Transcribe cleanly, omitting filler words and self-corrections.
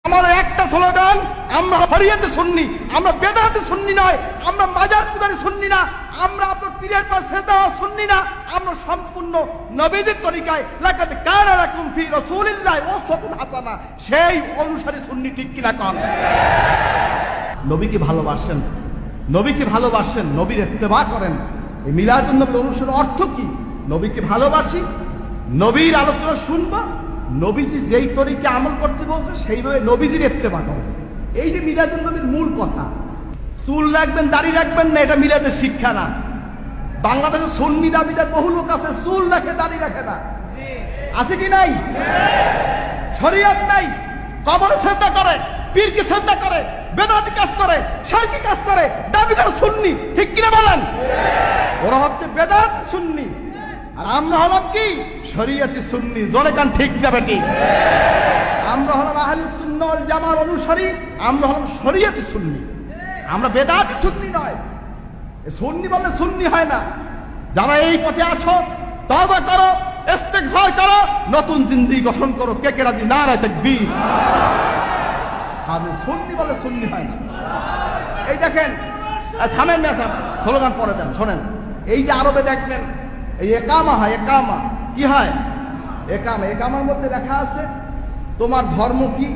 আমাদের একটা স্লোগান, আমরা শরিয়তে সুন্নি, আমরা বেদাতে সুন্নি নয়, আমরা মাজার পূজারি সুন্নি না, আমরা আপনার পীরের পাশে সেজদা সুন্নি না, আমরা সম্পূর্ণ নবীদের তরিকায় লাকাদ কানা লাকুম ফি রাসূলিল্লাহি উসওয়াতুন হাসানা, সেই অনুসারী সুন্নি। ঠিক কিনা কন? নবীকে ভালোবাসেন, নবীকে ভালোবাসেন, নবীর ইত্তেবা করেন। এই মিলাদুন নবীর অনুষ্ঠানের অর্থ কি? নবীকে ভালোবাসি, নবীর আলোচনা শুনবা, নবীজি যেই তরিকে আমল করতে বলছে সেইভাবে নবীজির ইত্তেবা করবে। এই যে মিলাদুন নবীর মূল কথা। চুল রাখবেন, দাড়ি রাখবেন না, এটা মিলাদের শিক্ষা না। বাংলাদেশে সুন্নি দাবিদার বহু লোক আছে, চুল রাখে, দাড়ি রাখে না। আছে কি নাই? শরীয়ত নাই, কবরে শ্রদ্ধা করে, পীরকে শ্রদ্ধা করে, বেদাতি কাজ করে, শিরকি কাজ করে, দাবি করে সুন্নি। ঠিক কিনা বলেন? ওরা হচ্ছে বেদাত সুন্নি, আর আমরা হলাম কি? শরীয়তি সুন্নি। জোরে কান ঠিক না বেটি? আমরা হলাম আহলে সুন্নাহ ওয়াল জামার অনুসারী, আমরা হলাম শরীয়তি সুন্নি, আমরা বেদাতি সুন্নি নয়। সুন্নি বললে সুন্নি হয় না। যারা এই পথে আছো, তওবা করো, ইস্তেগফার করো, নতুন জিন্দেগি গঠন করো। কে কে রাজি? নারায়ে তাকবীর। আর সুন্নি বলে সুন্নি হয় না। এই দেখেন, থামেন না স্যার, স্লোগান পরে দেন, শোনেন। এই যে আরবে দেখবেন এই একামা হয়, একামা কি হয়? একামা, একামার মধ্যে লেখা আছে তোমার ধর্ম কি।